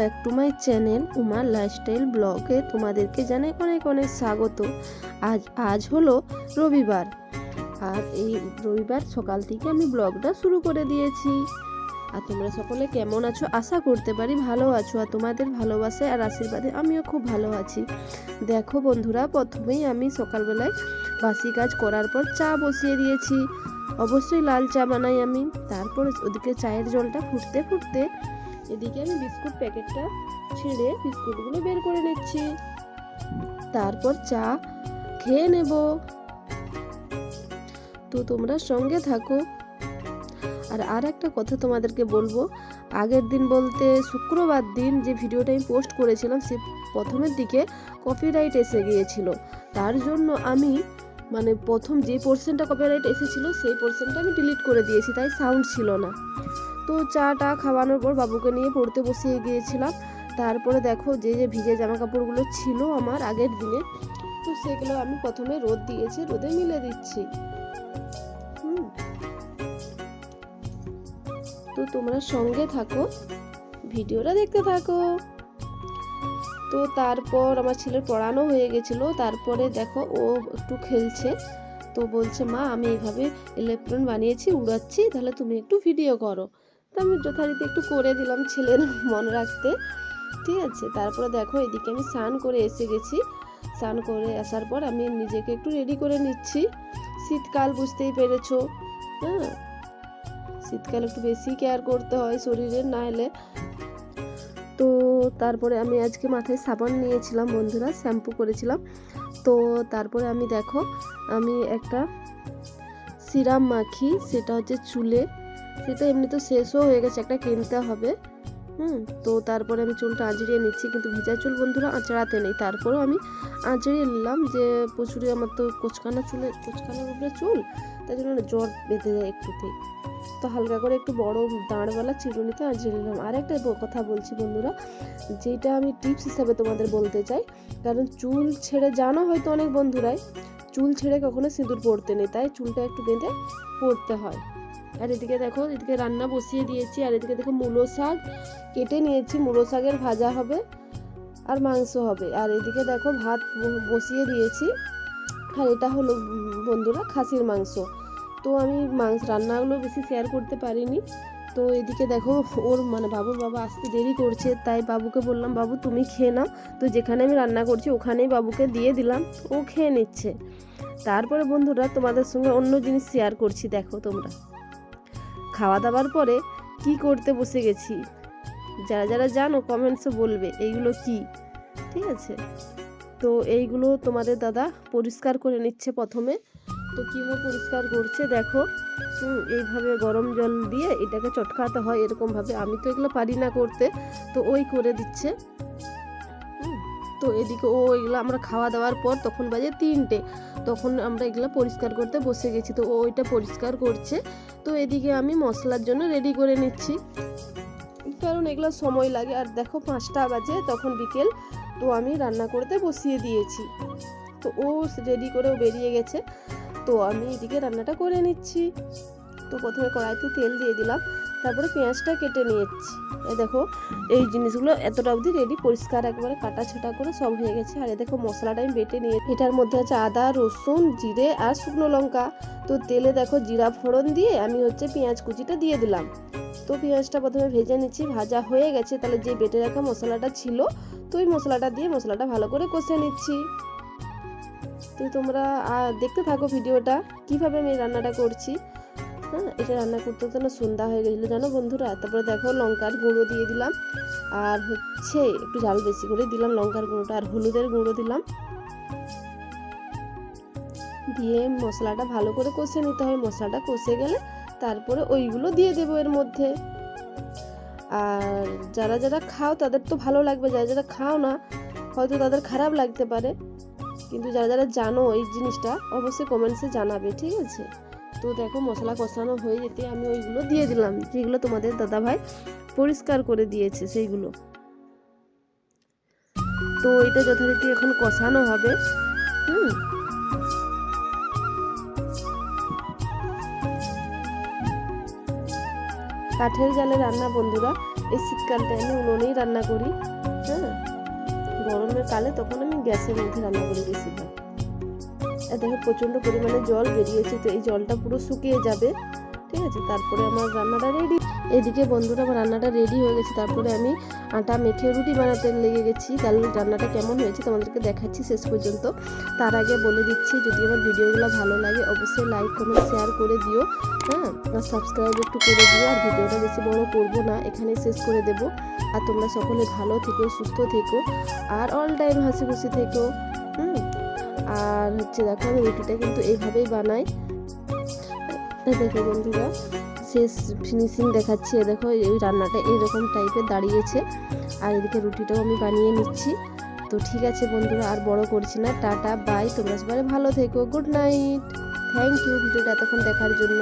Back to my channel Umar lifestyle ব্লগে তোমাদেরকে জানাই অনেক অনেক স্বাগত। আজ হলো রবিবার, আর এই রবিবার সকাল থেকে আমি ব্লগটা শুরু করে দিয়েছি। আর তোমরা সকলে কেমন আছো? আশা করতে পারি ভালো আছো, আর তোমাদের ভালোবাসে আর আশীর্বাদে আমিও খুব ভালো আছি। দেখো বন্ধুরা, প্রথমেই আমি সকালবেলায় বাসি কাজ করার পর চা বসিয়ে দিয়েছি। অবশ্যই লাল চা বানাই আমি। তারপর ওদিকে চায়ের জলটা ফুটতে ফুটতে এদিকে আমি বিস্কুট প্যাকেটটা ছিঁড়ে বিস্কুটগুলো বের করে নিচ্ছি। তারপর চা খেয়ে নেব। তো তোমরা সঙ্গে থাকো। আর একটা কথা তোমাদেরকে বলবো, আগের দিন বলতে শুক্রবার দিন যে ভিডিওটা আমি পোস্ট করেছিলাম, সে প্রথমের দিকে কপিরাইট এসে গিয়েছিল। তার জন্য আমি প্রথম যে পোর্শনটা কপিরাইট এসেছিল সেই পোর্শনটা আমি ডিলিট করে দিয়েছি, তাই সাউন্ড ছিল না। তো চাটা খাওয়ানোর পর বাবুকে নিয়ে পড়তে বসিয়ে গিয়েছিলাম। তারপরে দেখো যে ভিজে জামা কাপড়গুলো ছিল আমার আগের দিনে, তো সেগুলো আমি প্রথমে রোদ দিয়েছি, রোদে মিলে দিচ্ছি। তো তোমরা সঙ্গে থাকো, ভিডিওটা দেখতে থাকো। তো তারপর আমার ছেলের পড়ানো হয়ে গেছিলো। তারপরে দেখো ও একটু খেলছে, তো বলছে মা আমি এইভাবে ইলেকট্রন বানিয়েছি, উড়াচ্ছি, তাহলে তুমি একটু ভিডিও করো। তো আমি যথারীতি একটু করে দিলাম ছেলের মনে রাখতে, ঠিক আছে। তারপরে দেখো এদিকে আমি স্নান করে এসে গেছি। স্নান করে আসার পর আমি নিজেকে একটু রেডি করে নিচ্ছি। শীতকাল বুঝতেই পেরেছো, হ্যাঁ, শীতকাল একটু বেশি কেয়ার করতে হয় শরীরের, না হলে। তো তারপরে আমি আজকে মাথায় সাবান নিয়েছিলাম বন্ধুরা, শ্যাম্পু করেছিলাম। তো তারপরে আমি দেখো আমি একটা সিরাম মাখি, সেটা হচ্ছে চুলে, সেটা এমনি তো শেষও হয়ে গেছে, একটা কিনতে হবে। তো তারপরে আমি চুলটা আঁচড়িয়ে নিচ্ছি, কিন্তু ভেজা চুল বন্ধুরা আঁচড়াতে নেই। তারপরেও আমি আঁচড়িয়ে নিলাম, যে প্রচুরই আমার তো কোচকানার উপরে চুল, তাই জন্য জ্বর বেঁধে যায় একটুতেই। তো হালকা করে একটু বড় দাঁড়ওয়ালা চিরুনিতে আঁচড়িয়ে নিলাম। আর একটা কথা বলছি বন্ধুরা, যেটা আমি টিপস হিসাবে তোমাদের বলতে চাই, কারণ চুল ছেড়ে জানো হয়তো অনেক বন্ধুরাই চুল ছেড়ে কখনো সিঁদুর পড়তে নেই, তাই চুলটা একটু বেঁধে পড়তে হয়। আর এদিকে দেখো, এদিকে রান্না বসিয়ে দিয়েছি। আর এদিকে দেখো মূলো শাক কেটে নিয়েছি, মূলো শাকের ভাজা হবে আর মাংস হবে। আর এদিকে দেখো ভাত বসিয়ে দিয়েছি। আর এটা হলো বন্ধুরা খাসির মাংস। তো আমি রান্নাগুলো বেশি শেয়ার করতে পারিনি। তো এদিকে দেখো ওর বাবুর বাবা আসতে দেরি করছে, তাই বাবুকে বললাম বাবু তুমি খেয়ে নাও। তো যেখানে আমি রান্না করছি ওখানেই বাবুকে দিয়ে দিলাম, ও খেয়ে নিচ্ছে। তারপরে বন্ধুরা তোমাদের সঙ্গে অন্য জিনিস শেয়ার করছি। দেখো তোমরা খাওয়া দাওয়ার পরে কি করতে বসে গেছি, যারা যারা জানো কমেন্টসে বলবে এইগুলো কি, ঠিক আছে। তো এইগুলো তোমাদের দাদা পরিষ্কার করে নিচ্ছে প্রথমে। তো কীভাবে পরিষ্কার করছে দেখো, এইভাবে গরম জল দিয়ে এটাকে চটকাতে হয় এরকমভাবে। আমি তো এগুলো পারি না করতে, তো ওই করে দিচ্ছে। তো এদিকে এগুলো আমরা খাওয়া দাওয়ার পর তখন বাজে 3টে, তখন আমরা এগুলো পরিষ্কার করতে বসে গেছি। তো ওইটা পরিষ্কার করছে। তো এদিকে আমি মশলার জন্য রেডি করে নিচ্ছি, কারণ এগুলো সময় লাগে। আর দেখো 5টা বাজে, তখন বিকেল। তো আমি রান্না করতে বসিয়ে দিয়েছি। তো ও রেডি করে বেরিয়ে গেছে। তো আমি এদিকে রান্নাটা করে নিচ্ছি। তো প্রথমে কড়াইতে তেল দিয়ে দিলাম, তারপরে পেঁয়াজটা কেটে নিয়েছি। এই দেখো এই জিনিসগুলো এতটা অবধি রেডি, পরিষ্কার একবারে কাটা ছোটা করে সব হয়ে গেছে। আর এই দেখো মশলাটা আমি বেটে নিয়ে, এটার মধ্যে আছে আদা, রসুন, জিরে আর শুকনো লঙ্কা। তো তেলে দেখো জিরা ফোড়ন দিয়ে আমি পেঁয়াজ কুচিটা দিয়ে দিলাম। তো পেঁয়াজটা প্রথমে ভেজে নিচ্ছি, ভাজা হয়ে গেছে। তাহলে যে বেটে রাখা মশলাটা ছিল, তো ওই মশলাটা দিয়ে মশলাটা ভালো করে কষে নিচ্ছি। তো তোমরা দেখতে থাকো ভিডিওটা, কিভাবে আমি রান্নাটা করছি। হ্যাঁ, এটা রান্না করতে তো না সন্ধ্যা হয়ে গেছিলো জানো বন্ধুরা। তারপরে দেখো লঙ্কার গুঁড়ো দিয়ে দিলাম, আর একটু ঝাল বেশি করে দিলাম লঙ্কার গুঁড়োটা, আর হলুদের গুঁড়ো দিলাম। দিয়ে মশলাটা ভালো করে কষে নিতে হয়। মশলাটা কষে গেলে তারপরে ওইগুলো দিয়ে দেবো এর মধ্যে। আর যারা যারা খাও তাদের তো ভালো লাগবে, যারা যারা খাও না হয়তো তাদের খারাপ লাগতে পারে, কিন্তু যারা যারা জানো এই জিনিসটা অবশ্যই কমেন্টসে জানাবে, ঠিক আছে। তো দেখো মশলা কষানো হয়ে যেতে আমি ওইগুলো দিয়ে দিলাম, যেগুলো তোমাদের দাদাভাই পরিষ্কার করে দিয়েছে সেইগুলো। তো এটা যথারীতি এখন কষানো হবে। কাঠের জালে রান্না বন্ধুরা, এই শীতকালটায় আমি উনুনেই রান্না করি। হ্যাঁ, গরমের কালে তখন আমি গ্যাসের মধ্যে রান্না করি বেশিরভাগ। দেখো প্রচণ্ড পরিমাণে জল বেরিয়েছে, তো এই জলটা পুরো শুকিয়ে যাবে। ঠিক আছে, তারপরে আমার রান্নাটা রেডি। এদিকে বন্ধুরা আমার রান্নাটা রেডি হয়ে গেছে। তারপরে আমি আটা মেখে রুটি বানাতে লেগে গেছি। তাহলে রান্নাটা কেমন হয়েছে তোমাদেরকে দেখাচ্ছি শেষ পর্যন্ত। তার আগে বলে দিচ্ছি, যদি আমার ভিডিওগুলো ভালো লাগে অবশ্যই লাইক কমেন্ট শেয়ার করে দিও। হ্যাঁ, আর সাবস্ক্রাইব একটু করে দিও। আর ভিডিওটা বেশি বড় করবো না, এখানেই শেষ করে দেবো। আর তোমরা সকলে ভালো থেকো, সুস্থ থেকো, আর অল টাইম হাসি খুশি থেকো। আর হচ্ছে দেখো আমি রুটিটা কিন্তু এইভাবেই বানাই। দেখো বন্ধুরা শেষ ফিনিশিং দেখাচ্ছি। দেখো এই রান্নাটা এইরকম টাইপের দাঁড়িয়েছে। আর এদিকে রুটিটাও আমি বানিয়ে নিচ্ছি। তো ঠিক আছে বন্ধুরা, আর বড় করছি না। টাটা বাই, তোমরা সবাই ভালো থেকো, গুড নাইট। থ্যাংক ইউ ভিডিওটা এতক্ষণ দেখার জন্য।